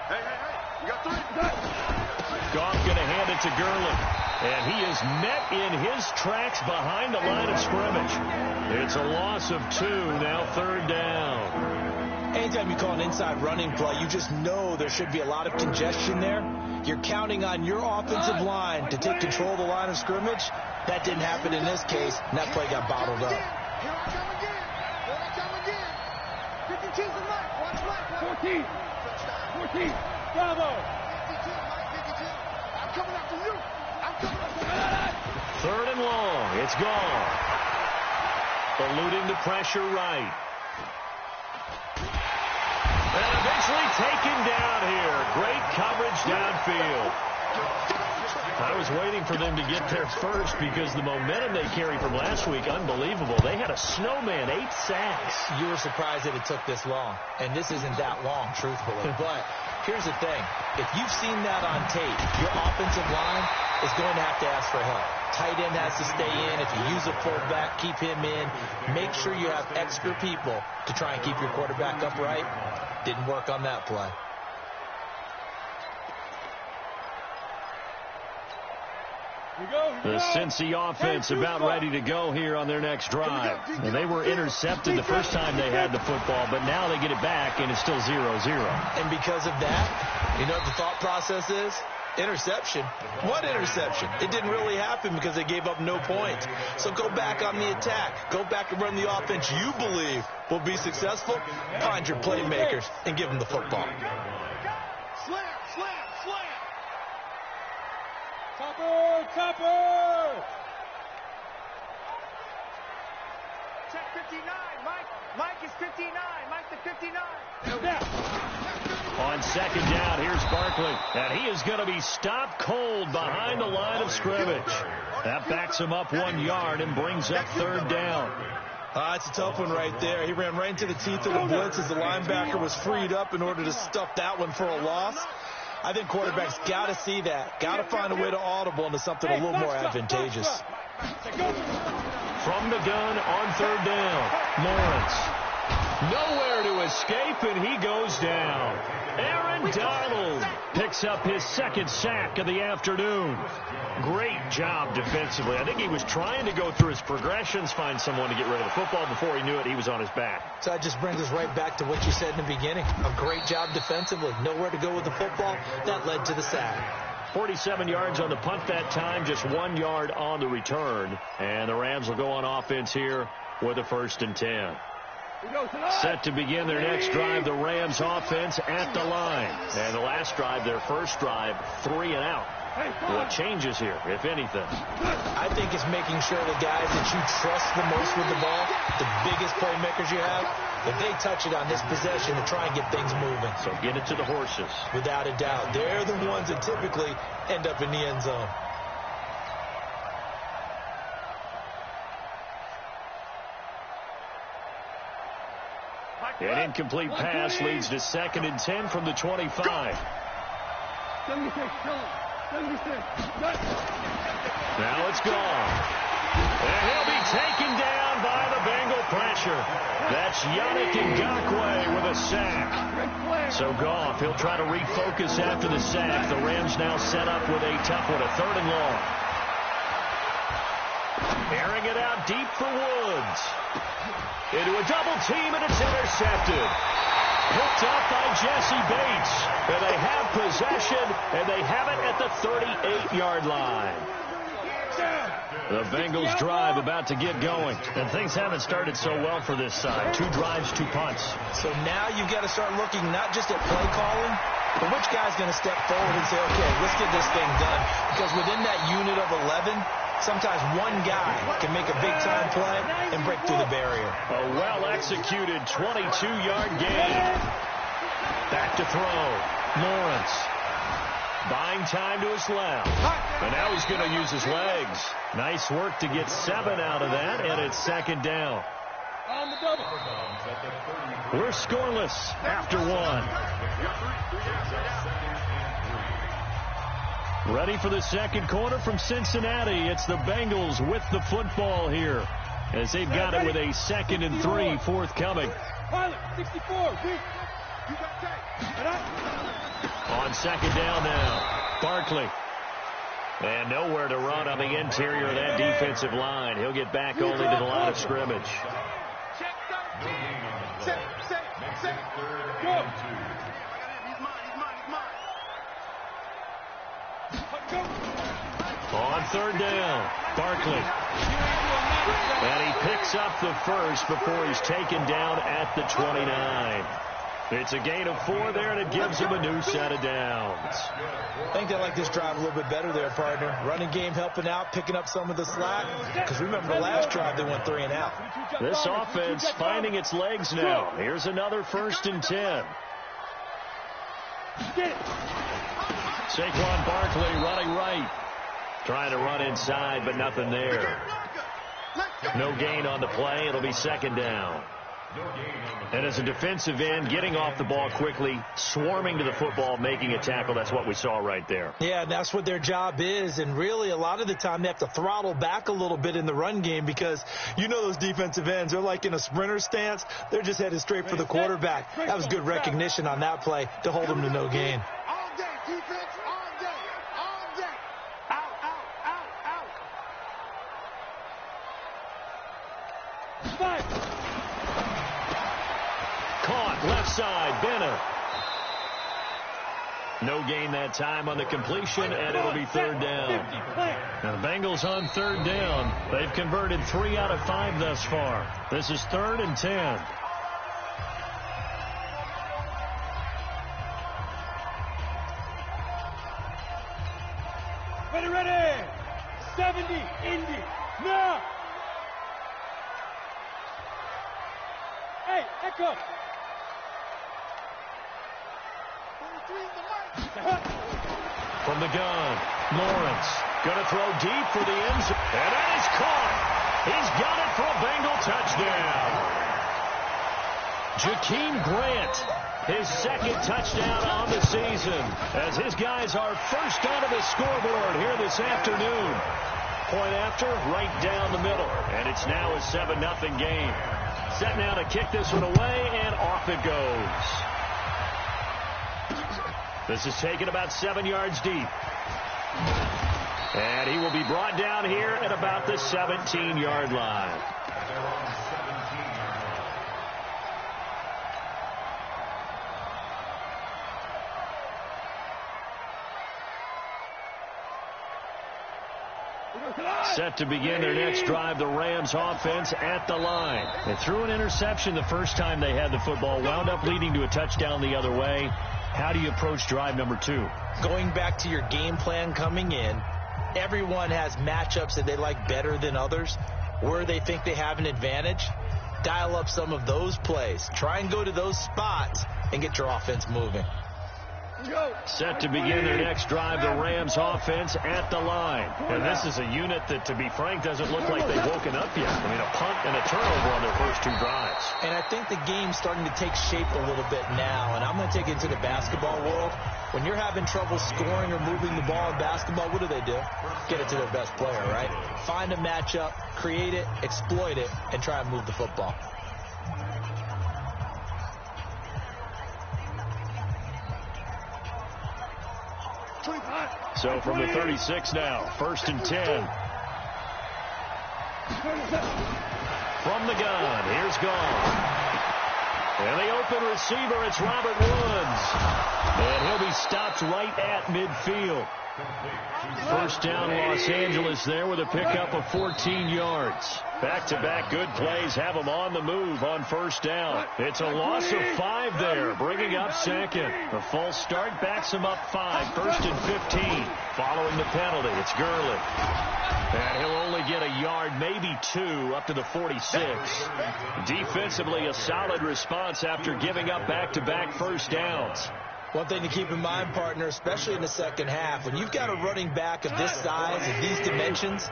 You got 3. Goff going to hand it to Gurley. And he is met in his tracks behind the line of scrimmage. It's a loss of 2, now 3rd down. Anytime you call an inside running play, you just know there should be a lot of congestion there. You're counting on your offensive line to take control of the line of scrimmage. That didn't happen in this case, and that play got bottled up. Here I come again. Here I come again. 52 for Mike. Watch Mike. 14. 14. Bravo. 52, Mike. 52. I'm coming after you. I'm coming after you. 3rd and long. It's gone. Eluding the pressure right. And eventually taken down here. Great coverage downfield. I was waiting for them to get there first because the momentum they carry from last week, unbelievable. They had a snowman, 8 sacks. You were surprised that it took this long, and this isn't that long, truthfully. But here's the thing. If you've seen that on tape, your offensive line is going to have to ask for help. Tight end has to stay in. If you use a fullback, keep him in. Make sure you have extra people to try and keep your quarterback upright. Didn't work on that play. The Cincy offense about ready to go here on their next drive. And they were intercepted the first time they had the football, but now they get it back, and it's still 0-0. And because of that, you know what the thought process is? Interception. What interception? It didn't really happen because they gave up no points. So go back on the attack. Go back and run the offense you believe will be successful. Find your playmakers and give them the football. Slam, slam, slam. Topper! Check 59, Mike. Mike is 59. Mike the 59. On 2nd down, here's Barkley. And he is going to be stopped cold behind the line of scrimmage. That backs him up 1 yard and brings up 3rd down. It's a tough one right there. He ran right into the teeth of the blitz as the linebacker was freed up in order to stuff that one for a loss. I think quarterbacks got to see that. Got to find a way to audible into something a little more advantageous. From the gun on 3rd down, Lawrence. Nowhere to escape, and he goes down. Aaron Donald picks up his 2nd sack of the afternoon. Great job defensively. I think he was trying to go through his progressions, find someone to get rid of the football. Before he knew it, he was on his back. So that just brings us right back to what you said in the beginning. A great job defensively. Nowhere to go with the football. That led to the sack. 47 yards on the punt that time, just 1 yard on the return. And the Rams will go on offense here with a 1st and 10. Set to begin their next drive, the Rams offense at the line. And the last drive, their first drive, 3 and out. What changes here, if anything? I think it's making sure the guys that you trust the most with the ball, the biggest playmakers you have, that they touch it on this possession to try and get things moving. So get it to the horses. Without a doubt. They're the ones that typically end up in the end zone. An incomplete pass leads to 2nd and 10 from the 25. Now it's gone. And he'll be taken down by the Bengal pressure. That's Yannick Ngakoue with a sack. So Goff, he'll try to refocus after the sack. The Rams now set up with a tough one, a 3rd and long. Airing it out deep for Woods. Into a double team, and it's intercepted. Picked up by Jesse Bates. And they have possession, and they have it at the 38-yard line. The Bengals drive about to get going. And things haven't started so well for this side. 2 drives, 2 punts. So now you've got to start looking not just at play calling, but which guy's going to step forward and say, okay, let's get this thing done. Because within that unit of 11, sometimes one guy can make a big-time play and break through the barrier. A well-executed 22-yard gain. Back to throw. Lawrence. Buying time to his left. And now he's going to use his legs. Nice work to get 7 out of that, and it's 2nd down. On the double. We're scoreless after 1. Ready for the 2nd quarter from Cincinnati. It's the Bengals with the football here as they've got it with a 2nd and 3 forthcoming. Pilot, 64. On second down now, Barkley. And nowhere to run on the interior of that defensive line. He'll get back only to the line of scrimmage. Go. On third down, Barkley. And he picks up the first before he's taken down at the 29. It's a gain of 4 there, and it gives him a new set of downs. I think they like this drive a little bit better there, partner. Running game helping out, picking up some of the slack. Because remember the last drive, they went 3 and out. This offense finding its legs now. Here's another 1st and 10. Saquon Barkley running right. Trying to run inside, but nothing there. No gain on the play. It'll be second down. And as a defensive end, getting off the ball quickly, swarming to the football, making a tackle, that's what we saw right there. Yeah, that's what their job is. And really, a lot of the time, they have to throttle back a little bit in the run game because you know those defensive ends, they're like in a sprinter stance. They're just headed straight for the quarterback. That was good recognition on that play to hold them to no gain. All day, defense, all day, all day. Out, out, out, out. Five. Caught left side, Bennett. No gain that time on the completion, and it'll be third down. Now the Bengals on third down. They've converted 3 out of 5 thus far. This is 3rd and 10. Ready. 70, Indy, now. Hey, Echo. From the gun, Lawrence going to throw deep for the end zone, and that is caught. He's got it for a Bengal touchdown. Jakeem Grant, his 2nd touchdown on the season, as his guys are first onto the scoreboard here this afternoon. Point after, right down the middle, and it's now a 7-0 game. Set now to kick this one away, and off it goes. This is taken about 7 yards deep. And he will be brought down here at about the 17-yard line. Set to begin their next drive, the Rams offense at the line. They threw an interception the first time they had the football, wound up leading to a touchdown the other way. How do you approach drive number 2? Going back to your game plan coming in, everyone has matchups that they like better than others. Where they think they have an advantage, dial up some of those plays. Try and go to those spots and get your offense moving. Set to begin their next drive, the Rams offense at the line. And this is a unit that, to be frank, doesn't look like they've woken up yet. I mean, a punt and a turnover on their first 2 drives. And I think the game's starting to take shape a little bit now. And I'm going to take it to the basketball world. When you're having trouble scoring or moving the ball in basketball, what do? Get it to their best player, right? Find a matchup, create it, exploit it, and try and move the football. So from the 36 now, 1st and 10. From the gun, here's Gone. And the open receiver, it's Robert Woods. And he'll be stopped right at midfield. First down, Los Angeles there with a pickup of 14 yards. Back-to-back good plays have them on the move on first down. It's a loss of 5 there, bringing up 2nd. The false start backs them up 5, 1st and 15. Following the penalty, it's Gurley. And he'll only get a yard, maybe 2, up to the 46. Defensively, a solid response after giving up back-to-back first downs. One thing to keep in mind, partner, especially in the second half, when you've got a running back of this size and these dimensions,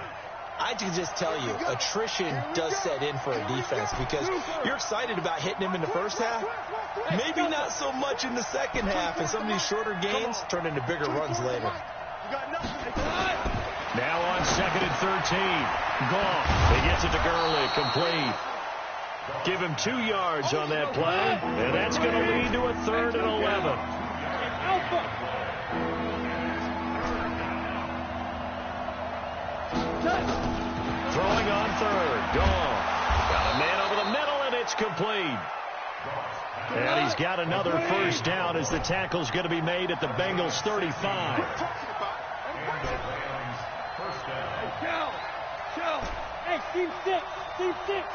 I can just tell you, attrition does set in for a defense because you're excited about hitting him in the first half. Maybe not so much in the second half, and some of these shorter gains turn into bigger runs later. Now on 2nd and 13. Goff. He gets it to Gurley. Complete. Give him 2 yards on that play, and that's going to lead to a 3rd and 11. Alpha. Throwing on third. Gone. Got a man over the middle, and it's complete. And he's got another first down as the tackle's going to be made at the Bengals 35. Hey, team 6. Team 6.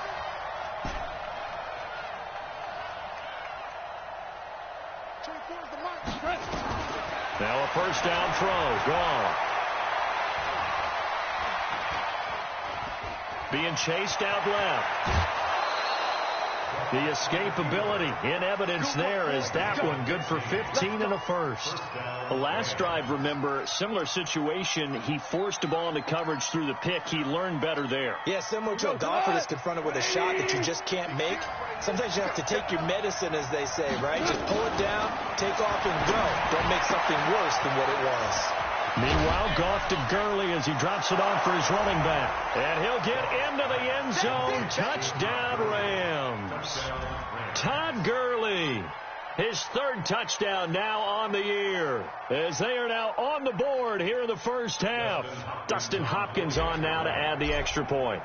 Now a first down throw. Gone. Being chased out left. The escapability in evidence there is that one good for 15 and a first. The last drive, remember, similar situation. He forced the ball into coverage through the pick. He learned better there. Yeah, similar to a golfer that's confronted with a shot that you just can't make. Sometimes you have to take your medicine, as they say, right? Just pull it down, take off, and go. Don't make something worse than what it was. Meanwhile, Goff to Gurley as he drops it off for his running back. And he'll get into the end zone. Touchdown, Rams. Todd Gurley, his third touchdown now on the year, as they are now on the board here in the first half. Dustin Hopkins on now to add the extra point.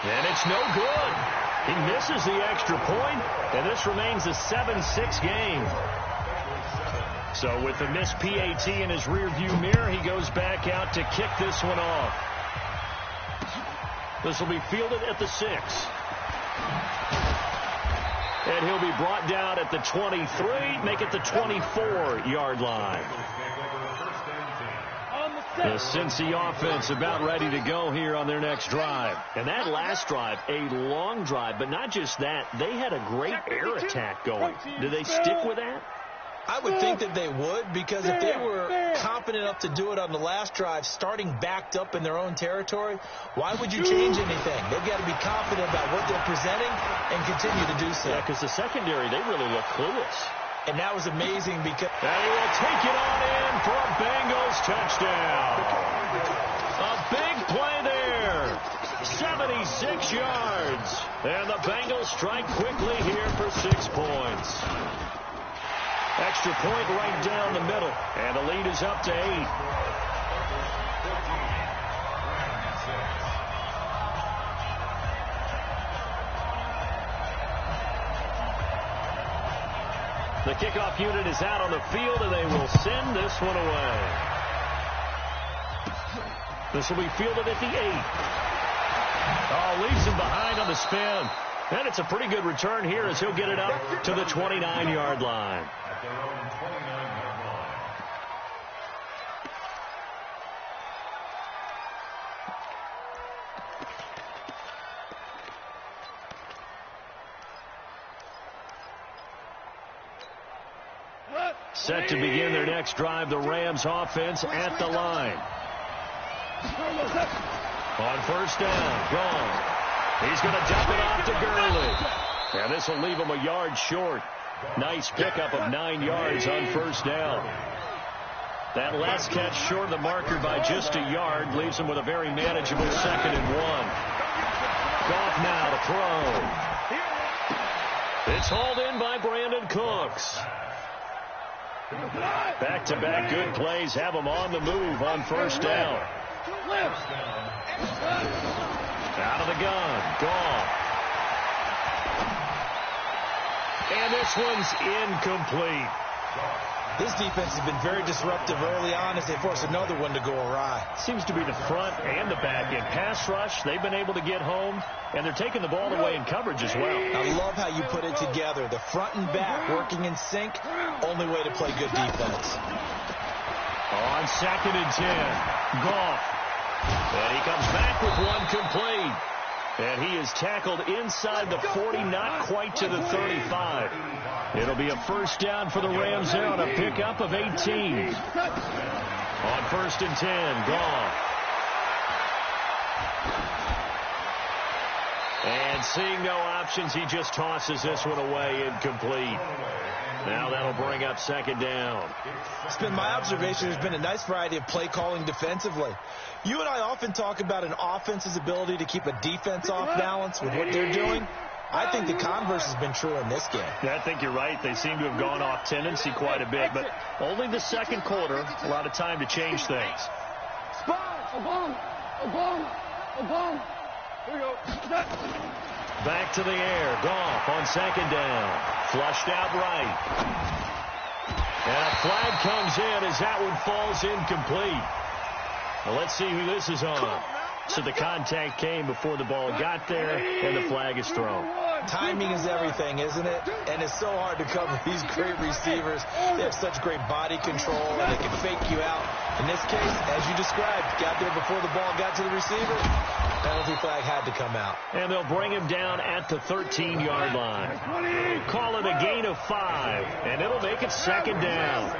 And it's no good. He misses the extra point, and this remains a 7-6 game. So with the missed PAT in his rearview mirror, he goes back out to kick this one off. This will be fielded at the 6. And he'll be brought down at the 23, make it the 24-yard line. The Cincy offense about ready to go here on their next drive. And that last drive, a long drive, but not just that. They had a great air attack going. Do they stick with that? I would think that they would, because if they were confident enough to do it on the last drive, starting backed up in their own territory, why would you change anything? They've got to be confident about what they're presenting and continue to do so. Yeah, because the secondary, they really look clueless. And that was amazing because... And he will take it on in for a Bengals touchdown. A big play there. 76 yards. And the Bengals strike quickly here for 6 points. Extra point right down the middle. And the lead is up to 8. The kickoff unit is out on the field, and they will send this one away. This will be fielded at the 8. Oh, leaves him behind on the spin. And it's a pretty good return here as he'll get it up to the 29-yard line. Set to begin their next drive, the Rams offense at the line. On first down, gone. He's going to dump it off to Gurley. And this will leave him a yard short. Nice pickup of 9 yards on first down. That last catch short of the marker by just a yard leaves him with a very manageable 2nd and 1. Goff now to throw. It's hauled in by Brandon Cooks. Back-to-back good plays have him on the move on first down. Out of the gun. Gone. And this one's incomplete. This defense has been very disruptive early on as they force another one to go awry. Seems to be the front and the back end. Pass rush, they've been able to get home, and they're taking the ball away in coverage as well. I love how you put it together. The front and back working in sync, only way to play good defense. On 2nd and 10, Goff. And he comes back with one complete. And he is tackled inside the 40, not quite to the 35. It'll be a first down for the Rams there on a pickup of 18. On 1st and 10, Goff. And seeing no options, he just tosses this one away, incomplete. Now that'll bring up 2nd down. It's been my observation there's been a nice variety of play calling defensively. You and I often talk about an offense's ability to keep a defense off balance with what they're doing. I think the converse has been true in this game. Yeah, I think you're right. They seem to have gone off tendency quite a bit, but only the second quarter, a lot of time to change things. Back to the air. Goff on second down. Flushed out right. And a flag comes in as that one falls incomplete. Well, let's see who this is on. So the contact came before the ball got there, and the flag is thrown. Timing is everything, isn't it? And it's so hard to cover these great receivers. They have such great body control, and they can fake you out. In this case, as you described, got there before the ball got to the receiver. Penalty flag had to come out. And they'll bring him down at the 13-yard line. Call it a gain of 5, and it'll make it second down.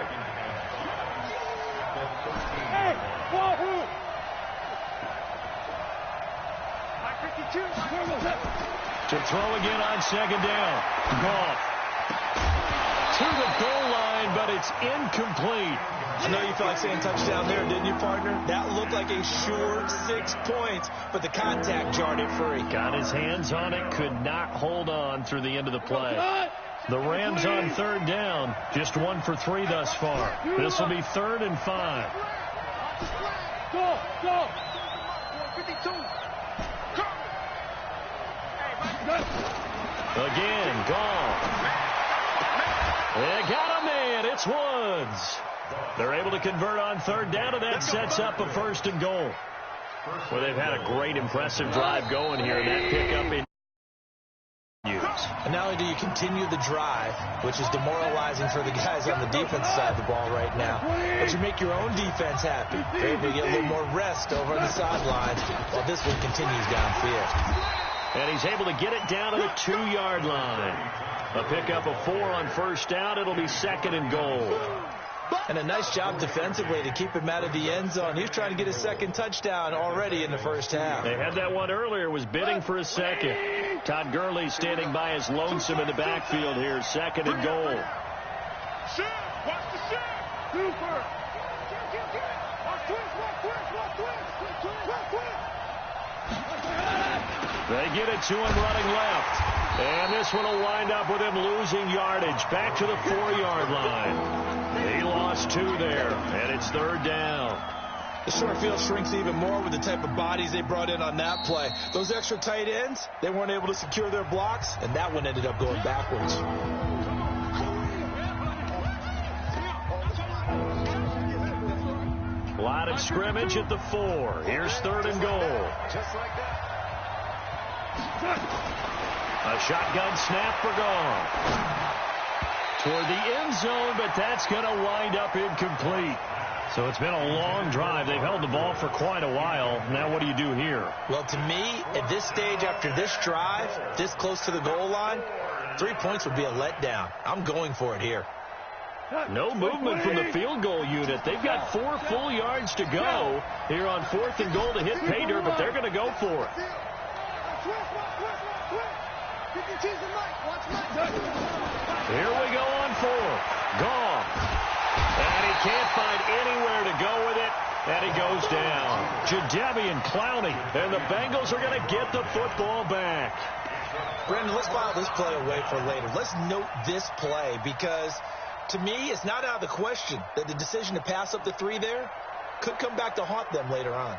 To throw again on second down. Goff to the goal line, but it's incomplete. I know you felt like saying touchdown there, didn't you, partner? That looked like a sure 6 points, but the contact jarred it free. Got his hands on it, could not hold on through the end of the play. The Rams on third down, just 1 for 3 thus far. This will be 3rd and 5. Go, go. 52. Again, Goff. They got a man. It's Woods. They're able to convert on third down, and that sets up a 1st and goal. Well, they've had a great, impressive drive going here, and that pickup in use. And not only do you continue the drive, which is demoralizing for the guys on the defense side of the ball right now, but you make your own defense happy. They're able to get a little more rest over on the sidelines while this one continues downfield. And he's able to get it down to the 2-yard line. A pickup of 4 on 1st down. It'll be 2nd and goal. And a nice job defensively to keep him out of the end zone. He's trying to get his 2nd touchdown already in the first half. They had that one earlier, was bidding for a 2nd. Todd Gurley standing by his lonesome in the backfield here. 2nd and goal. Watch the shot. Super. They get it to him running left. And this one will wind up with him losing yardage. Back to the 4-yard line. He lost 2 there, and it's 3rd down. The short field shrinks even more with the type of bodies they brought in on that play. Those extra tight ends, they weren't able to secure their blocks, and that one ended up going backwards. Line of scrimmage at the 4. Here's 3rd and goal. Just like that. A shotgun snap for Goff. Toward the end zone, but that's going to wind up incomplete. So it's been a long drive. They've held the ball for quite a while. Now what do you do here? Well, to me, at this stage, after this drive, this close to the goal line, 3 points would be a letdown. I'm going for it here. No movement from the field goal unit. They've got 4 full yards to go here on 4th and goal to hit pay dirt, but they're going to go for it. Here we go on 4th. Goff. And he can't find anywhere to go with it, and he goes down. Jadeveon Clowney, and the Bengals are going to get the football back. Brandon, let's file this play away for later. Let's note this play because, to me, it's not out of the question that the decision to pass up the 3 there could come back to haunt them later on.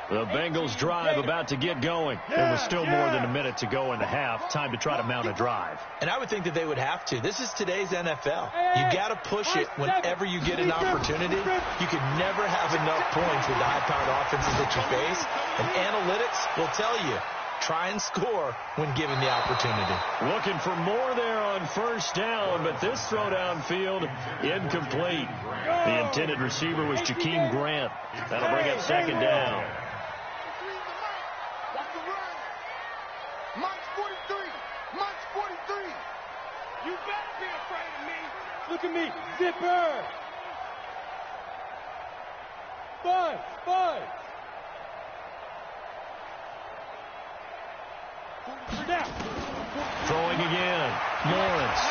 The Bengals drive about to get going. There was still more than a minute to go in the half. Time to try to mount a drive. And I would think that they would have to. This is today's NFL. You got to push it whenever you get an opportunity. You can never have enough points with the high-powered offenses that you face. And analytics will tell you, try and score when given the opportunity. Looking for more there on 1st down, but this throw downfield incomplete. The intended receiver was Jakeem Grant. That'll bring up 2nd down. March 43. March 43. You better be afraid of me. Look at me. Zipper. 5. Throwing again. Lawrence.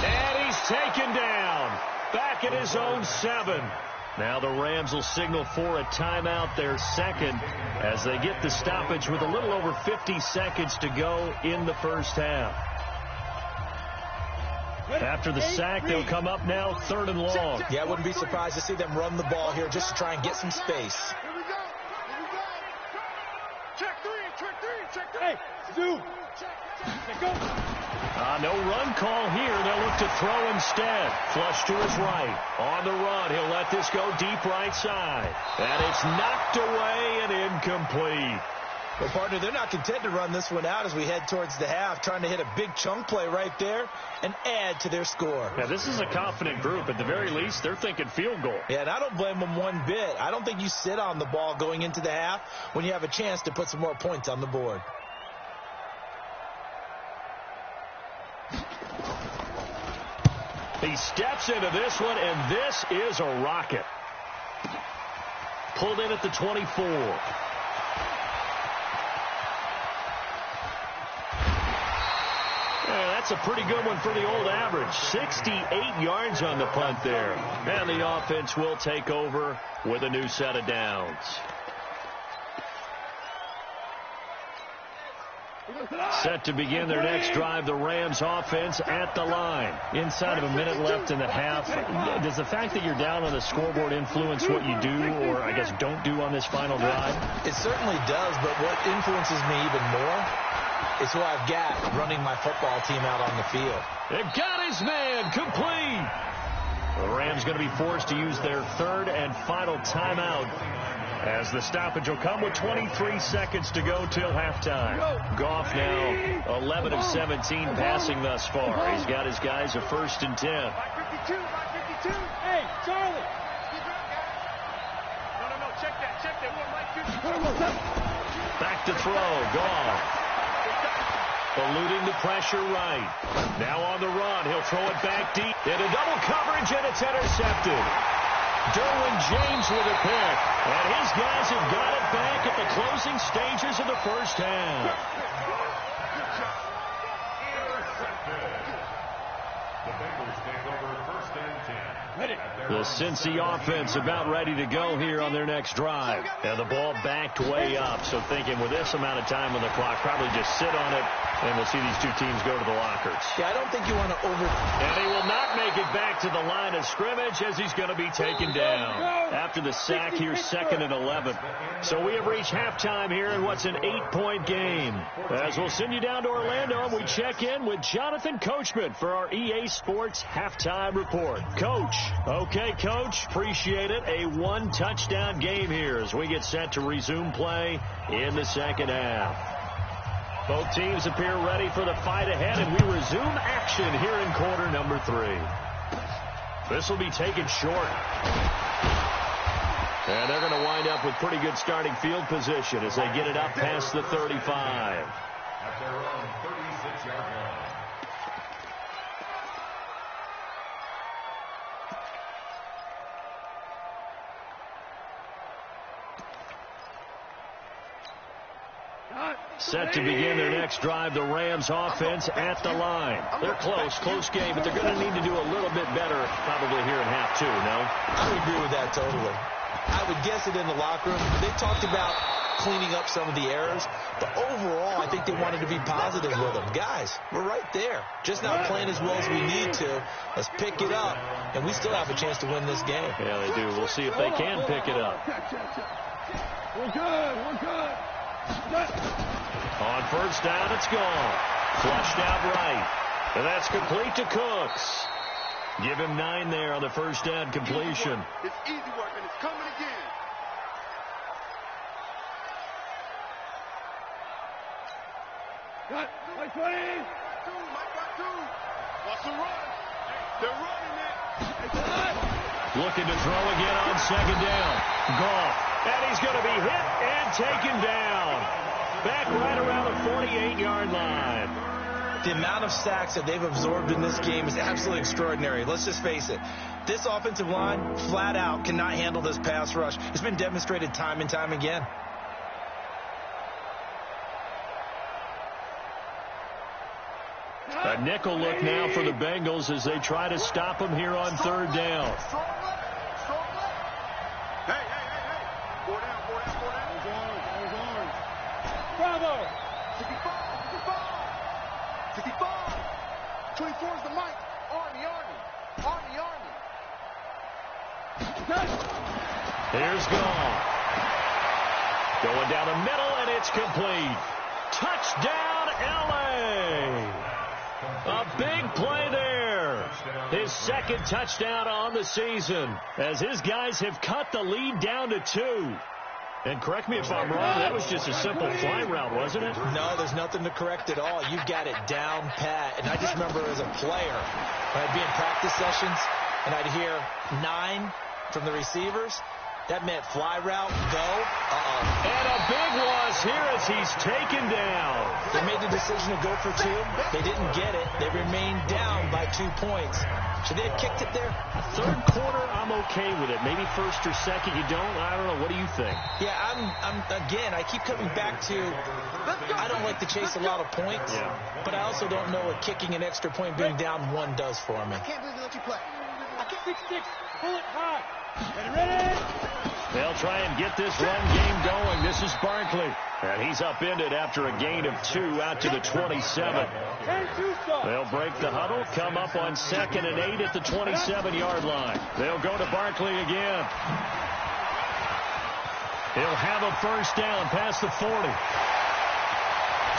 And he's taken down. Back at his own 7. Now the Rams will signal for a timeout, their second, as they get the stoppage with a little over 50 seconds to go in the first half. After the sack, they'll come up now 3rd and long. Yeah, I wouldn't be surprised to see them run the ball here just to try and get some space. Here we go. Here we go. Check three. Hey, zoom. Check go. No run call here. They'll look to throw instead. Flush to his right. On the run, he'll let this go deep right side. And it's knocked away and incomplete. Well, partner, they're not content to run this one out as we head towards the half, trying to hit a big chunk play right there and add to their score. Yeah, this is a confident group. At the very least, they're thinking field goal. Yeah, and I don't blame them one bit. I don't think you sit on the ball going into the half when you have a chance to put some more points on the board. He steps into this one, and this is a rocket. Pulled in at the 24. Yeah, that's a pretty good one for the old average. 68 yards on the punt there. And the offense will take over with a new set of downs. Set to begin their next drive, the Rams offense at the line. Inside of a minute left in the half. Does the fact that you're down on the scoreboard influence what you do, or I guess don't do on this final drive? It certainly does, but what influences me even more is who I've got running my football team out on the field. They've got his man complete. The Rams going to be forced to use their 3rd and final timeout, as the stoppage will come with 23 seconds to go till halftime. Goff now 11 of 17 passing thus far. He's got his guys a 1st and 10. Hey, Charlie. No, check that. Back to throw, Goff. Eluding the pressure right. Now on the run, he'll throw it back deep. Into double coverage, and it's intercepted. Derwin James with a pick. And his guys have got it back at the closing stages of the first half. The Cincy offense about ready to go here on their next drive. And the ball backed way up. So thinking with this amount of time on the clock, probably just sit on it, and we'll see these two teams go to the lockers. Yeah, I don't think you want to And he will not make it back to the line of scrimmage, as he's going to be taken down. After the sack here, 2nd and 11. So we have reached halftime here in what's an 8-point game. As we'll send you down to Orlando, and we check in with Jonathan Coachman for our EA Sports Halftime Report. Coach. Okay, Coach. Appreciate it. A 1-touchdown game here as we get set to resume play in the second half. Both teams appear ready for the fight ahead, and we resume action here in quarter number 3. This will be taken short. And they're going to wind up with pretty good starting field position as they get it up past the 35. At their own 36-yard line. Set to begin their next drive, the Rams offense at the line. They're close game, but they're going to need to do a little bit better probably here in half 2, no? I would agree with that totally. I would guess it in the locker room. They talked about cleaning up some of the errors, but overall, I think they wanted to be positive with them. Guys, we're right there. Just not playing as well as we need to. Let's pick it up, and we still have a chance to win this game. Yeah, they do. We'll see if they can pick it up. We're good. On first down, it's gone. Flushed out right. And that's complete to Cooks. Give him 9 there on the first down completion. It's easy work, and it's coming again. Got Mike 20. Mike got 2. What's the run? They're running it. Looking to throw again on second down. Goff. And he's going to be hit and taken down. Back right around the 48-yard line. The amount of sacks that they've absorbed in this game is absolutely extraordinary. Let's just face it. This offensive line, flat out, cannot handle this pass rush. It's been demonstrated time and time again. A nickel look now for the Bengals as they try to stop him here on third down. fight. Army. Here's Gone. Going down the middle, and it's complete. Touchdown, L.A. A big play there. His second touchdown on the season as his guys have cut the lead down to 2. And correct me if I'm wrong, that was just a simple fly route, wasn't it? No, there's nothing to correct at all. You've got it down pat. And I just remember as a player, when I'd be in practice sessions, and I'd hear 9 from the receivers. That meant fly route, go. And a big loss here as he's taken down. They made the decision to go for 2. They didn't get it. They remained down by 2 points. Should they have kicked it there? Third quarter, I'm okay with it. Maybe first or second, you don't? I don't know. What do you think? Yeah, again, I keep coming back to, I don't like to chase a lot of points, but I also don't know what kicking an extra point being down 1 does for me. I can't believe they let you play. I can't. 6-6. Pull it high. Ready? They'll try and get this run game going. This is Barkley. And he's upended after a gain of 2 out to the 27. They'll break the huddle, come up on 2nd and 8 at the 27-yard line. They'll go to Barkley again. He'll have a first down past the 40.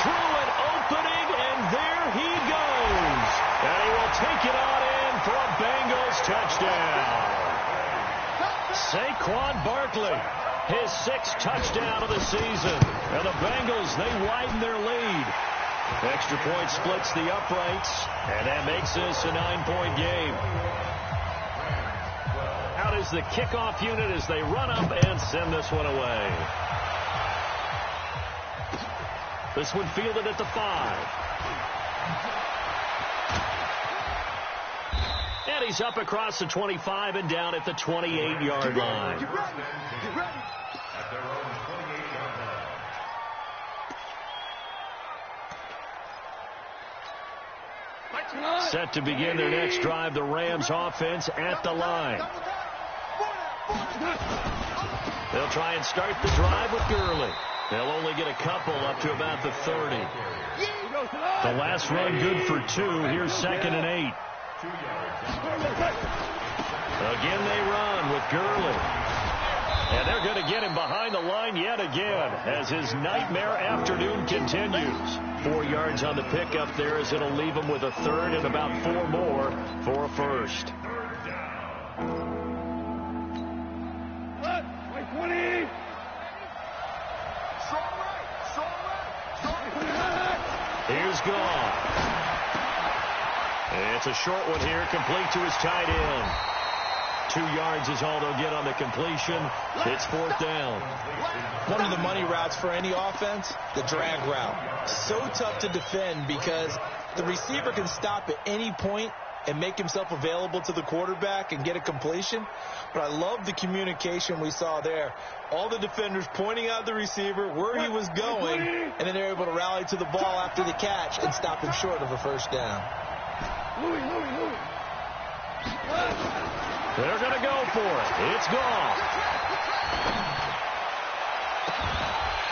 Through an opening, and there he goes. And he will take it on in for a Bengals touchdown. Saquon Barkley, his 6th touchdown of the season. And the Bengals, they widen their lead. Extra point splits the uprights, and that makes this a 9-point game. Out is the kickoff unit as they run up and send this one away. This one fielded at the 5. And he's up across the 25 and down at the 28-yard line. Get ready. At their own 28-yard line. Set to begin their next drive, the Rams offense at the line. They'll try and start the drive with Gurley. They'll only get a couple up to about the 30. The last run good for 2. Here's 2nd and 8. Again they run with Gurley. And they're going to get him behind the line yet again as his nightmare afternoon continues. 4 yards on the pickup there as it'll leave him with a 3rd and about 4 more for a first. Here's Gone. It's a short one here, complete to his tight end. 2 yards is all they'll get on the completion. It's 4th down. One of the money routes for any offense, the drag route. So tough to defend because the receiver can stop at any point and make himself available to the quarterback and get a completion. But I love the communication we saw there. All the defenders pointing out the receiver, where he was going, and then they're able to rally to the ball after the catch and stop him short of a first down. They're going to go for it. It's gone.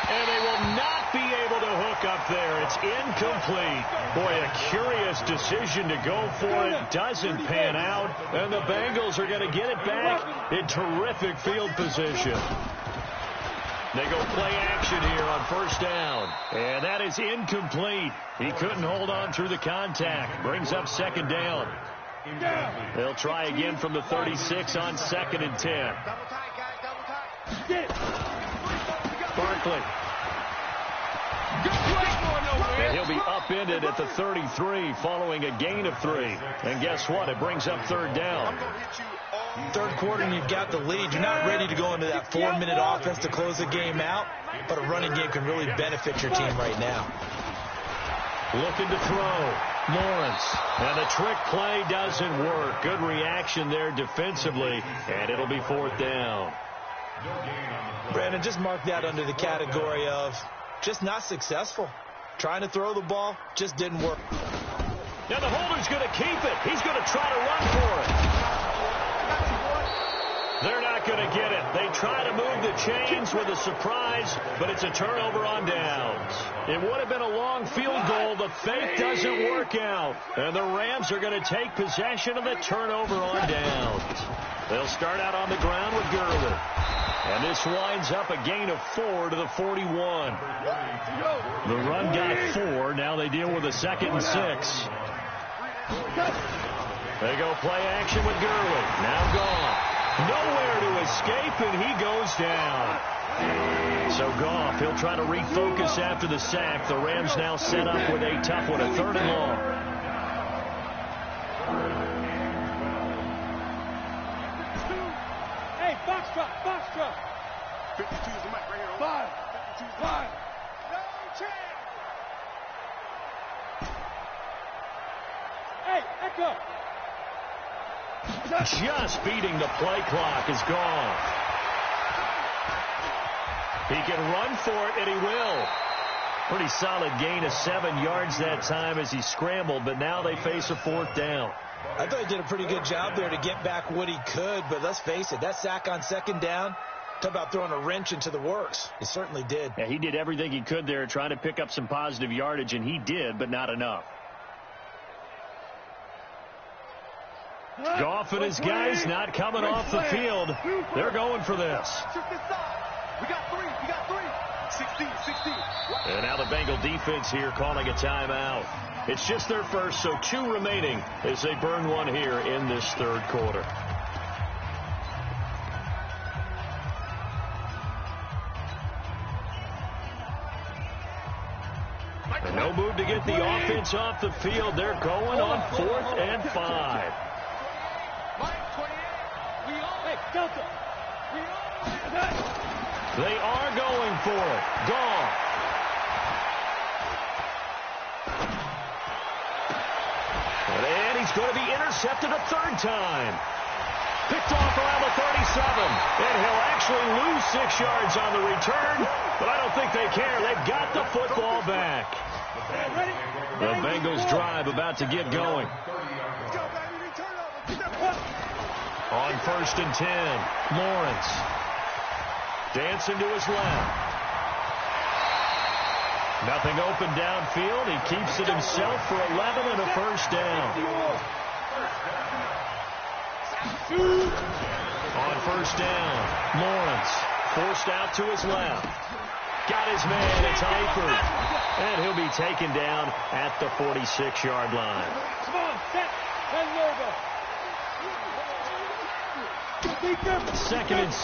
And they will not be able to hook up there. It's incomplete. Boy, a curious decision to go for it. Doesn't pan out. And the Bengals are going to get it back in terrific field position. They go play action here on first down. And that is incomplete. He couldn't hold on through the contact. Brings up 2nd down. They'll try again from the 36 on 2nd and 10. Double tight, guys. Double tight. Barkley. And he'll be upended at the 33 following a gain of 3. And guess what? It brings up 3rd down. Third quarter and you've got the lead. You're not ready to go into that 4-minute offense to close the game out, but a running game can really benefit your team right now. Looking to throw. Lawrence. And the trick play doesn't work. Good reaction there defensively, and it'll be 4th down. Brandon, just mark that under the category of just not successful. Trying to throw the ball, just didn't work. Now the holder's going to keep it. He's going to try to run for it. They're not going to get it. They try to move the chains with a surprise, but it's a turnover on downs. It would have been a long field goal. The fake doesn't work out. And the Rams are going to take possession of the turnover on downs. They'll start out on the ground with Gurley. And this winds up a gain of 4 to the 41. The run got 4. Now they deal with a 2nd and 6. They go play action with Gurley. Now Goff. Nowhere to escape, and he goes down. So Goff, he'll try to refocus after the sack. The Rams now set up with a tough one, a 3rd and long. Hey, box truck, box truck. 52 is the mic right here. 5. 52 is the mic. No chance. Hey, echo. Just beating the play clock is gone. He can run for it, and he will. Pretty solid gain of 7 yards that time as he scrambled, but now they face a 4th down. I thought he did a pretty good job there to get back what he could, but let's face it, that sack on 2nd down, talk about throwing a wrench into the works. He certainly did. Yeah, he did everything he could there trying to pick up some positive yardage, and he did, but not enough. Goff and his guys not coming off the field. They're going for this. We got 3. We got 3. 16. And now the Bengal defense here calling a timeout. It's just their first, so 2 remaining as they burn one here in this 3rd quarter. And no move to get the offense off the field. They're going on 4th and 5. Delta. They are going for it. Goff. And he's going to be intercepted a 3rd time. Picked off around the 37. And he'll actually lose 6 yards on the return. But I don't think they care. They've got the football back. The Bengals drive about to get going. On 1st and 10, Lawrence. Dancing to his left. Nothing open downfield. He keeps it himself for 11 and a 1st down. On 1st down, Lawrence forced out to his left. Got his man. It's Eifert. And he'll be taken down at the 46-yard line. Come on, set. Ten over. 2nd and 6.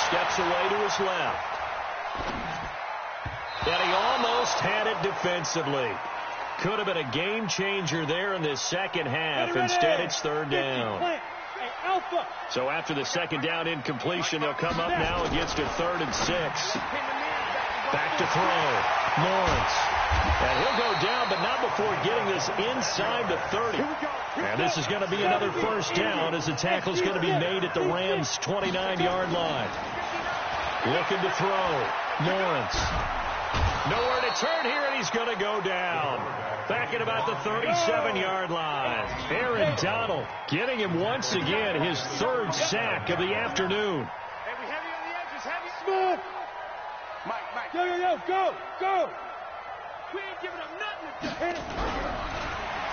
Steps away to his left. And he almost had it defensively. Could have been a game changer there in this 2nd half. Instead, it's 3rd down. So after the 2nd down incompletion, they'll come up now against a 3rd and 6. Back to throw. Lawrence. And he'll go down, but not before getting this inside the 30. And this is going to be another 1st down as the tackle is going to be made at the Rams' 29-yard line. Looking to throw. Lawrence. Nowhere to turn here, and he's going to go down. Back at about the 37-yard line. Aaron Donald getting him once again his 3rd sack of the afternoon. Hey, we heavy on the edges. Heavy. Smooth. Mike. Go. We ain't giving up nothing. Hit it.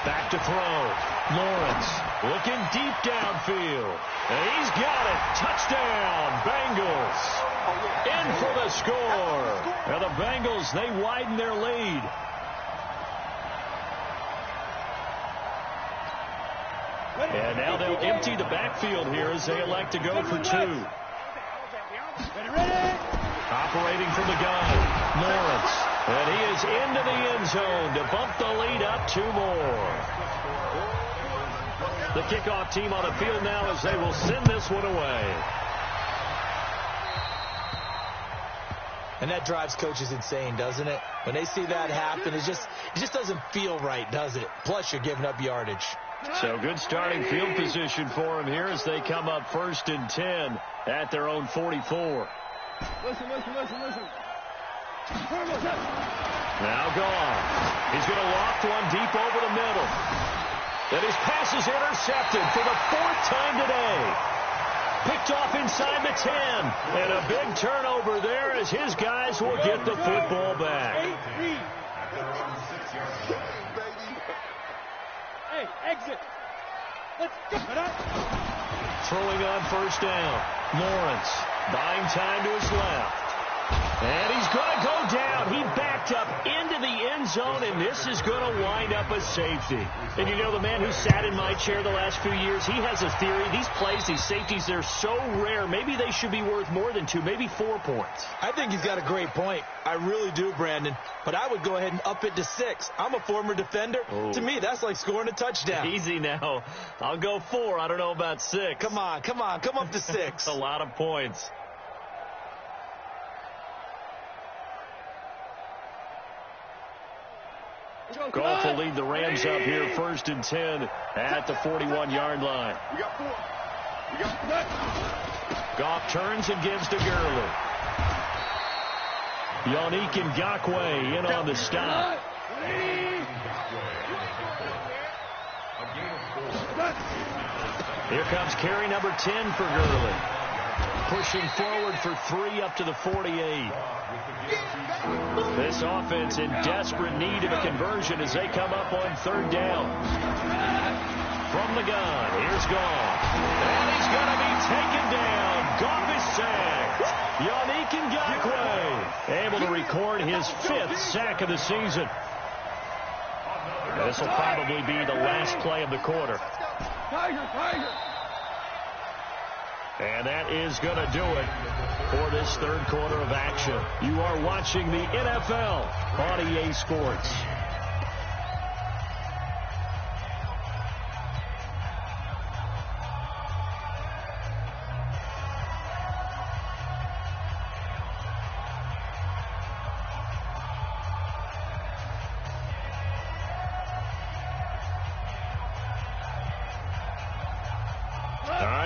Back to throw. Lawrence looking deep downfield. And he's got it. Touchdown, Bengals. In for the score. And the Bengals, they widen their lead. And now they'll empty the backfield here as they elect to go for 2. Ready. Operating from the gun, Lawrence. And he is into the end zone to bump the lead up 2 more. The kickoff team on the field now as they will send this one away. And that drives coaches insane, doesn't it? When they see that happen, it just doesn't feel right, does it? Plus, you're giving up yardage. So good starting field position for them here as they come up 1st and 10 at their own 44. Listen. Now Goff. He's going to loft one deep over the middle. And his pass is intercepted for the 4th time today. Picked off inside the 10. And a big turnover there as his guys will get the football back. Hey, exit. Let's go. Throwing on first down. Lawrence buying time to his left. And he's going to go down. He backed up into the end zone, and this is going to wind up a safety. And you know, the man who sat in my chair the last few years, he has a theory. These plays, these safeties, they're so rare. Maybe they should be worth more than 2, maybe 4 points. I think he's got a great point. I really do, Brandon. But I would go ahead and up it to 6. I'm a former defender. Oh. To me, that's like scoring a touchdown. Easy now. I'll go 4. I don't know about 6. Come on. Come up to 6. A lot of points. Goff will lead the Rams up here 1st and 10 at the 41-yard line. Goff turns and gives to Gurley. Yannick Ngakoue in on the stop. Here comes carry number 10 for Gurley. Pushing forward for 3 up to the 48. This offense in desperate need of a conversion as they come up on 3rd down. From the gun, here's Goff. And he's going to be taken down. Goff is sacked. Yannick Ngakoue able to record his 5th sack of the season. This will probably be the last play of the quarter. Tiger. And that is going to do it for this 3rd quarter of action. You are watching the NFL on EA Sports.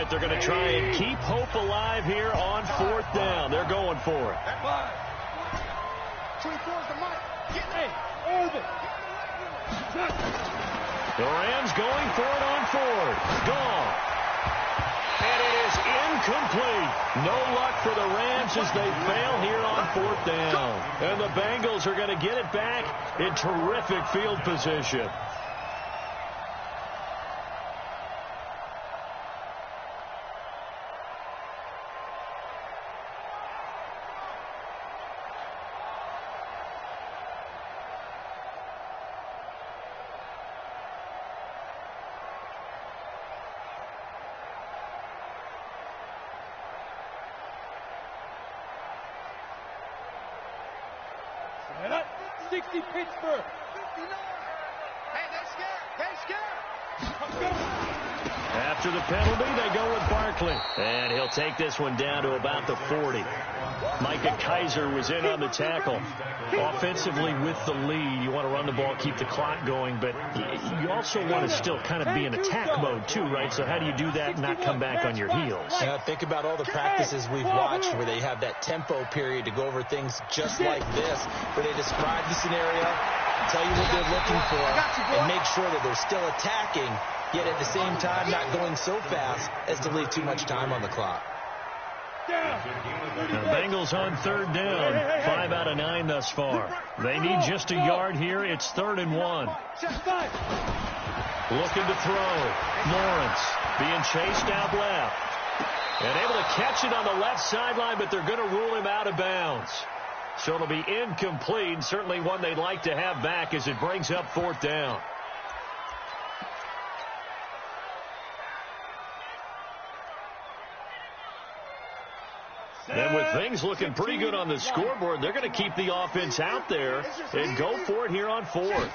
They're going to try and keep hope alive here on 4th down. They're going for it. The Rams going for it on 4th. Gone. And it is incomplete. No luck for the Rams as they fail here on 4th down. And the Bengals are going to get it back in terrific field position. Set up. 60 Pittsburgh. 59. Hey, they're scared. After the penalty, they go with Barkley. And he'll take this one down to about the 40. Micah Kaiser was in on the tackle. Offensively with the lead, you want to run the ball, keep the clock going, but you also want to still kind of be in attack mode too, right? So how do you do that and not come back on your heels? Think about all the practices we've watched where they have that tempo period to go over things just like this, where they describe the scenario, tell you what they're looking for, and make sure that they're still attacking, yet at the same time not going so fast as to leave too much time on the clock. The Bengals on 3rd down, 5 out of 9 thus far. They need just a yard here. It's 3rd and 1. Looking to throw. Lawrence being chased out left. And able to catch it on the left sideline, but they're going to rule him out of bounds. So it'll be incomplete. Certainly one they'd like to have back as it brings up 4th down. And with things looking pretty good on the scoreboard, they're going to keep the offense out there and go for it here on 4th.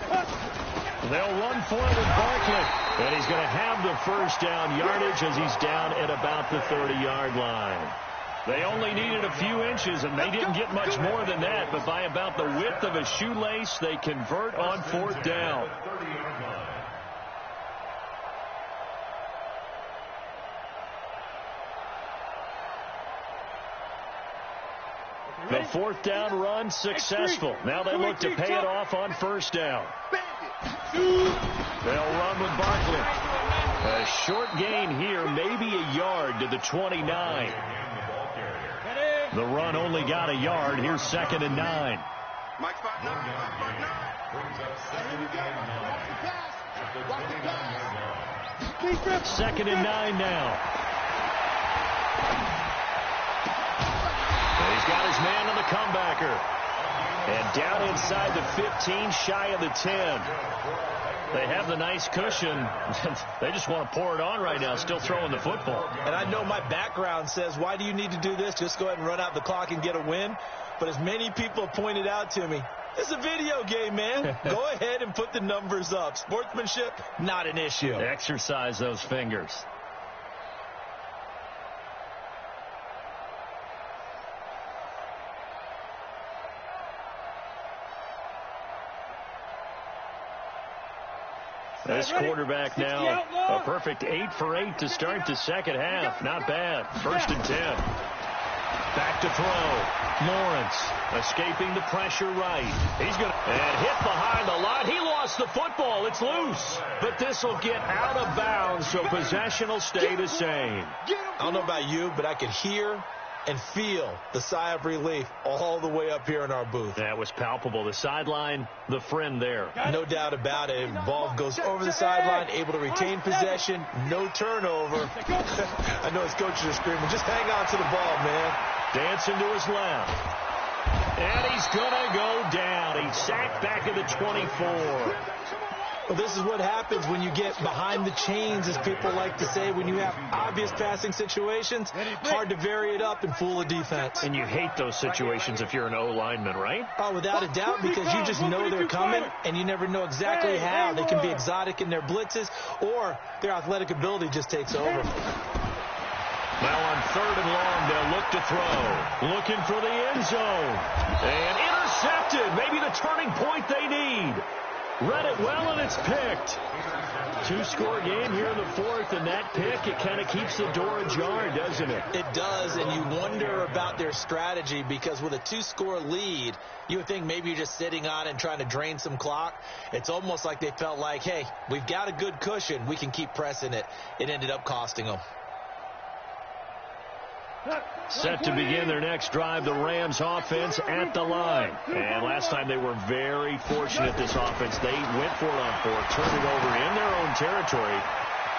They'll run for it with Barkley. And he's going to have the first down yardage as he's down at about the 30-yard line. They only needed a few inches, and they didn't get much more than that. But by about the width of a shoelace, they convert on 4th down. The 4th down run successful. Now they look to pay it off on 1st down. They'll run with Barkley. A short gain here, maybe a yard to the 29. The run only got a yard. Here's 2nd and 9. Mike 5-9. Brings up 2nd and 9. 2nd and 9 now. He's got his man on the comebacker. And down inside the 15, shy of the 10. They have the nice cushion. They just want to pour it on right now, still throwing the football. And I know my background says, why do you need to do this? Just go ahead and run out the clock and get a win. But as many people have pointed out to me, it's a video game, man. Go ahead and put the numbers up. Sportsmanship, not an issue. Exercise those fingers. This quarterback now, a perfect 8 for 8 to start the second half. Not bad. 1st and 10. Back to throw. Lawrence escaping the pressure right. He's going to hit behind the line. He lost the football. It's loose. But this will get out of bounds, so possession will stay the same. I don't know about you, but I could hear and feel the sigh of relief all the way up here in our booth. That was palpable. The sideline, the friend there. No doubt about it. Ball goes over the sideline, able to retain possession, no turnover. I know his coaches are screaming, just hang on to the ball, man. Dancing to his left. And he's going to go down. He's sacked back at the 24. Well, this is what happens when you get behind the chains, as people like to say. When you have obvious passing situations, hard to vary it up and fool a defense. And you hate those situations if you're an O-lineman, right? Oh, without a doubt, because you just know they're coming, and you never know exactly how. They can be exotic in their blitzes, or their athletic ability just takes over. Now on 3rd and long, they'll look to throw. Looking for the end zone. And intercepted. Maybe the turning point they need. Read it well, and it's picked. 2-score game here in the 4th, and that pick, it kind of keeps the door ajar, doesn't it? It does, and you wonder about their strategy, because with a 2-score lead, you would think maybe you're just sitting on it and trying to drain some clock. It's almost like they felt like, hey, we've got a good cushion. We can keep pressing it. It ended up costing them. Set to begin their next drive, the Rams offense at the line. And last time they were very fortunate, this offense. They went for it on 4th, turned it over in their own territory,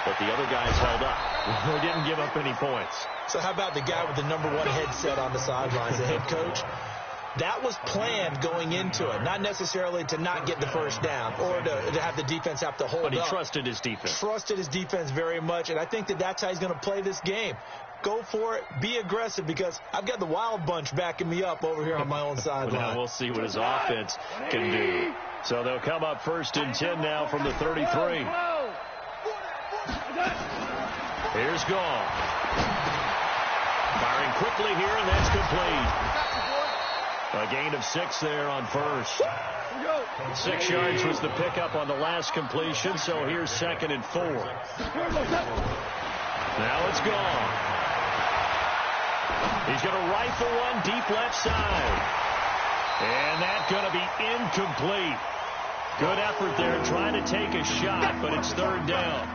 but the other guys held up. They didn't give up any points. So how about the guy with the number 1 headset on the sidelines, the head coach? That was planned going into it, not necessarily to not get the first down or to have the defense have to hold up. But he trusted his defense. Trusted his defense very much, and I think that's how he's going to play this game. Go for it. Be aggressive, because I've got the wild bunch backing me up over here on my own sideline. Now we'll see what his offense can do. So they'll come up 1st and 10 now from the 33. Here's Gall. Firing quickly here, and that's complete. A gain of 6 there on 1st. 6 yards was the pickup on the last completion, so here's 2nd and 4. Now it's Gall. He's going to rifle one deep left side. And that's going to be incomplete. Good effort there trying to take a shot, but it's 3rd down.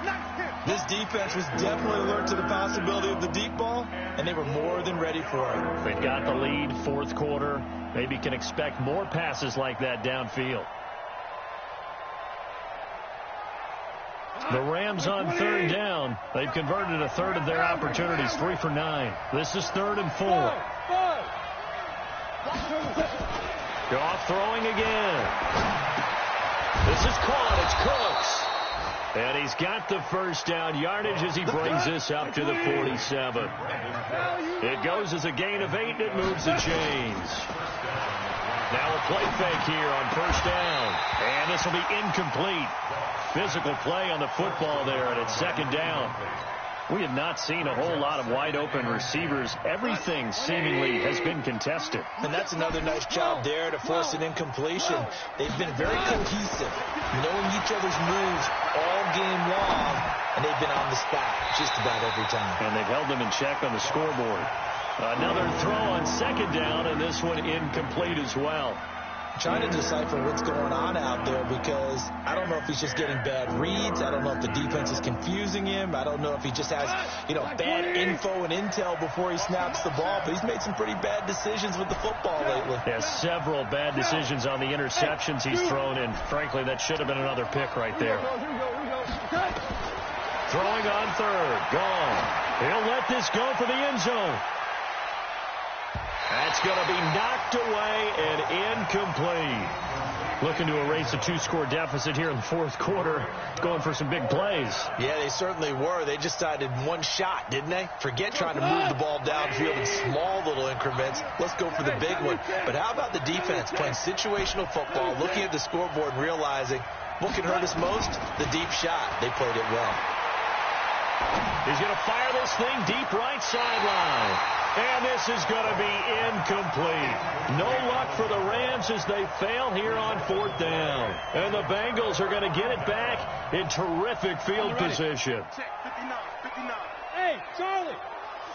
This defense was definitely alert to the possibility of the deep ball, and they were more than ready for it. They've got the lead, 4th quarter. Maybe can expect more passes like that downfield. The Rams on 3rd down. They've converted a 1/3 of their opportunities, 3 for 9. This is 3rd and 4. Goff throwing again. This is caught. It's Cooks. And he's got the first down yardage as he brings this up to the 47. It goes as a gain of 8, and it moves the chains. Now a play fake here on 1st down. And this will be incomplete. Physical play on the football there, and it's 2nd down. We have not seen a whole lot of wide-open receivers. Everything seemingly has been contested. And that's another nice job there to force an incompletion. They've been very cohesive, knowing each other's moves all game long, and they've been on the spot just about every time. And they've held them in check on the scoreboard. Another throw on 2nd down, and this one incomplete as well. Trying to decipher what's going on out there because I don't know if he's just getting bad reads. I don't know if the defense is confusing him. I don't know if he just has, bad info and intel before he snaps the ball. But he's made some pretty bad decisions with the football lately. Yeah, several bad decisions on the interceptions he's thrown, and frankly, that should have been another pick right there. Throwing on third. Gone. He'll let this go for the end zone. That's going to be knocked away and incomplete. Looking to erase a 2-score deficit here in the fourth quarter. Going for some big plays. Yeah, they certainly were. They just decided one shot, didn't they? Forget trying to move the ball downfield in small little increments. Let's go for the big one. But how about the defense playing situational football, looking at the scoreboard and realizing what can hurt us most? The deep shot. They played it well. He's going to fire this thing deep right sideline. And this is going to be incomplete. No luck for the Rams as they fail here on fourth down. And the Bengals are going to get it back in terrific field position. Check, 59, 59. Hey, Charlie.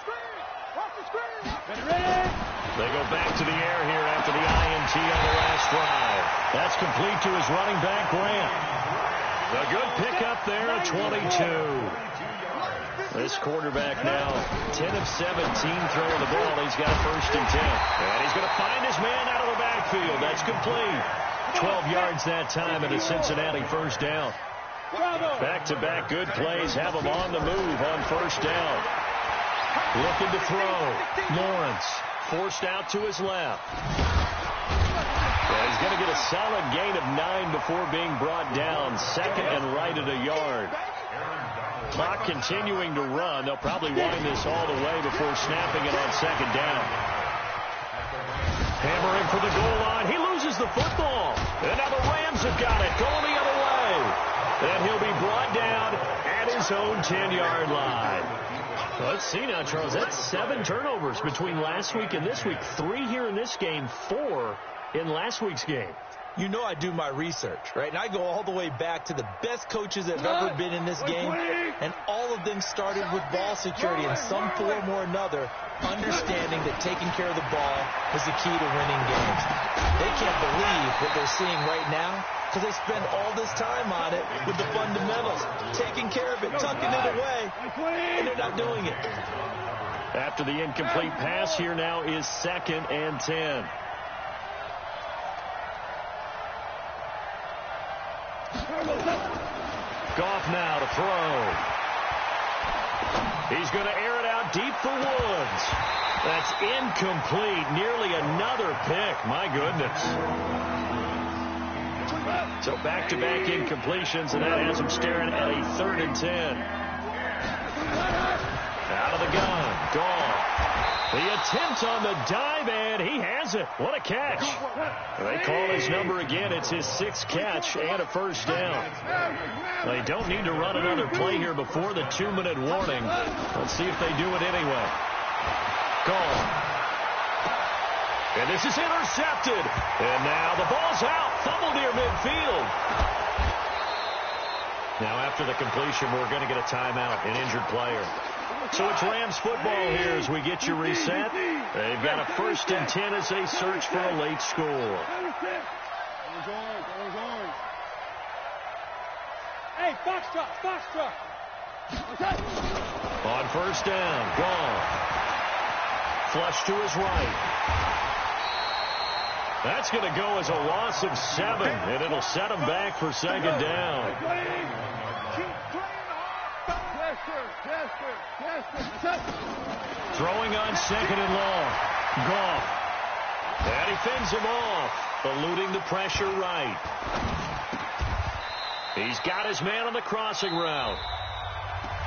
Screen. Watch the screen. Ready? They go back to the air here after the INT on the last drive. That's complete to his running back, Grant. A good pickup there at 22. This quarterback now 10 of 17 throwing the ball. He's got a 1st and 10. And he's going to find his man out of the backfield. That's complete. 12 yards that time and a Cincinnati 1st down. Back-to-back good plays have him on the move on 1st down. Looking to throw. Lawrence forced out to his left. And he's going to get a solid gain of 9 before being brought down. 2nd and right at a yard. Clock continuing to run. They'll probably wind this all the way before snapping it on 2nd down. Hammering for the goal line. He loses the football. And now the Rams have got it. Going the other way. And he'll be brought down at his own 10-yard line. Let's see now, Charles. That's 7 turnovers between last week and this week. 3 here in this game, 4 in last week's game. You know I do my research, right? And I go all the way back to the best coaches that have ever been in this game. And all of them started with ball security in some form or another, understanding that taking care of the ball was the key to winning games. They can't believe what they're seeing right now because they spend all this time on it with the fundamentals, taking care of it, tucking it away, and they're not doing it. After the incomplete pass, here now is 2nd and 10. Goff now to throw. He's going to air it out deep for Woods. That's incomplete. Nearly another pick. My goodness. So back-to-back incompletions, and that has him staring at a 3rd and 10. Out of the gun. Goff. The attempt on the dive, and he has it. What a catch. They call his number again. It's his 6th catch and a 1st down. They don't need to run another play here before the 2-minute warning. Let's see if they do it anyway. Goal. And this is intercepted. And now the ball's out. Fumble near midfield. Now after the completion, we're going to get a timeout, an injured player. So it's Rams football here as we get you reset. They've got a 1st and 10 as they search for a late score. Hey, Foxtrot, Foxtrot. On 1st down, gone. Flush to his right. That's going to go as a loss of 7, and it'll set him back for 2nd down. Throwing on 2nd and long. Goff. And he fends him off. Eluding the pressure right. He's got his man on the crossing route.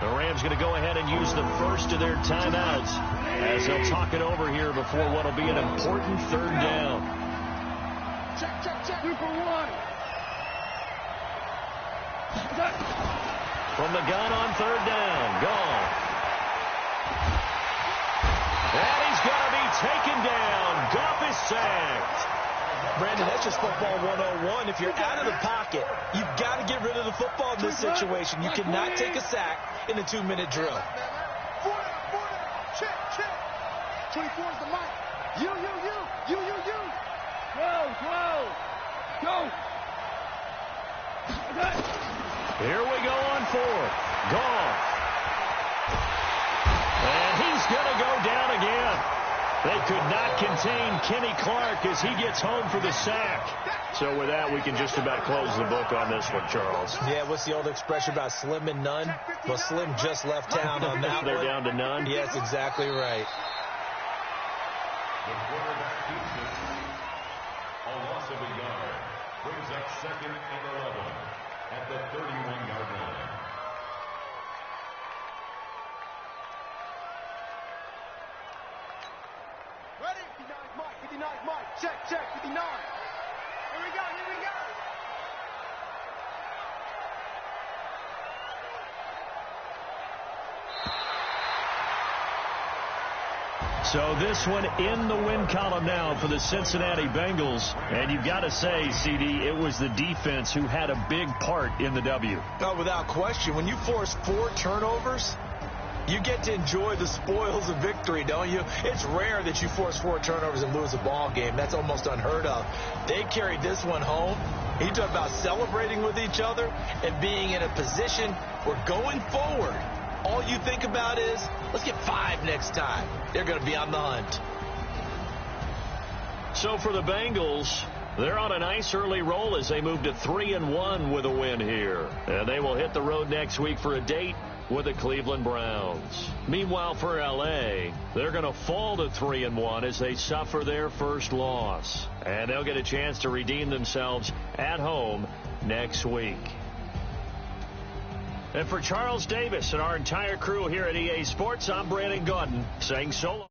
The Rams going to go ahead and use the first of their timeouts as they'll talk it over here before what will be an important 3rd down. Check, check, check. 2 for 1. From the gun on 3rd down. Gone. And he's going to be taken down. Goff is sacked. Brandon, that's just football 101. If you're out of the pocket, you've got to get rid of the football in this situation. You cannot take a sack in a 2-minute drill. 4 down. Check, check. 24 is the mic. You. Go. Here we go on fourth. Goff. And he's going to go down again. They could not contain Kenny Clark as he gets home for the sack. So with that, we can just about close the book on this one, Charles. Yeah, what's the old expression about slim and none? Well, Slim just left town on that They're one. down to none? Yes, exactly right. The quarterback keeps it. A loss of a yard. Brings up 2nd and 11 at the 31-yard line. Ready? 59 Mike. 59 Mike. Check. 59. Here we go. So this one in the win column now for the Cincinnati Bengals. And you've got to say, CD, it was the defense who had a big part in the W. Oh, without question. When you force 4 turnovers, you get to enjoy the spoils of victory, don't you? It's rare that you force 4 turnovers and lose a ball game. That's almost unheard of. They carried this one home. He talked about celebrating with each other and being in a position where going forward, all you think about is, let's get 5 next time. They're going to be on the hunt. So for the Bengals, they're on a nice early roll as they move to 3-1 with a win here. And they will hit the road next week for a date with the Cleveland Browns. Meanwhile, for L.A., they're going to fall to 3-1 as they suffer their first loss. And they'll get a chance to redeem themselves at home next week. And for Charles Davis and our entire crew here at EA Sports, I'm Brandon Gaudin saying so long.